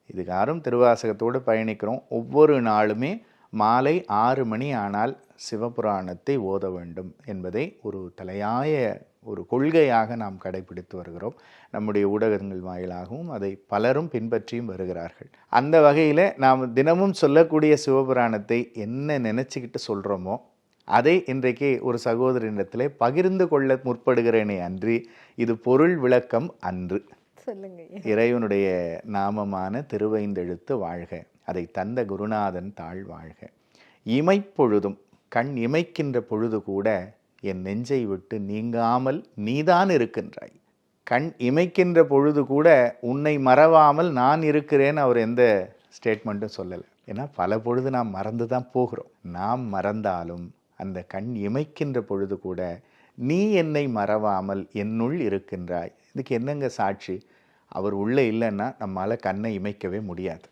இதுகாரும் திருவாசகத்தோடு பயணிக்கிறோம். ஒவ்வொரு நாளுமே மாலை 6 மணி ஆனால் சிவபுராணத்தை ஓத வேண்டும் என்பதை ஒரு தலையாய ஒரு கொள்கையாக நாம் கடைபிடித்து வருகிறோம். நம்முடைய ஊடகங்கள் வாயிலாகவும் அதை பலரும் பின்பற்றியும் வருகிறார்கள். அந்த வகையில் நாம் தினமும் சொல்லக்கூடிய சிவபுராணத்தை என்ன நினச்சிக்கிட்டு சொல்கிறோமோ அதை இன்றைக்கு ஒரு சகோதரனிடத்திலே பகிர்ந்து கொள்ள முற்படுகிறேனே அன்றி இது பொருள் விளக்கம் அன்று. இறைவனுடைய நாமமான திருவைந்தெழுத்து வாழ்க, அதை தந்த குருநாதன் தாழ் வாழ்க. இமைப்பொழுதும் கண் இமைக்கின்ற பொழுது கூட என் நெஞ்சை விட்டு நீங்காமல் நீதான் இருக்கின்றாய். கண் இமைக்கின்ற பொழுது கூட உன்னை மறவாமல் நான் இருக்கிறேன். அவர் எந்த ஸ்டேட்மெண்ட்டும் சொல்லலை. ஏன்னா பல பொழுது நாம் மறந்து தான் போகிறோம். நாம் மறந்தாலும் அந்த கண் இமைக்கின்ற பொழுது கூட நீ என்னை மறவாமல் என்னுள் இருக்கின்றாய். இதுக்கு என்னங்க சாட்சி? அவர் உள்ளே இல்லைன்னா நம்மளால் கண்ணை இமைக்கவே முடியாது.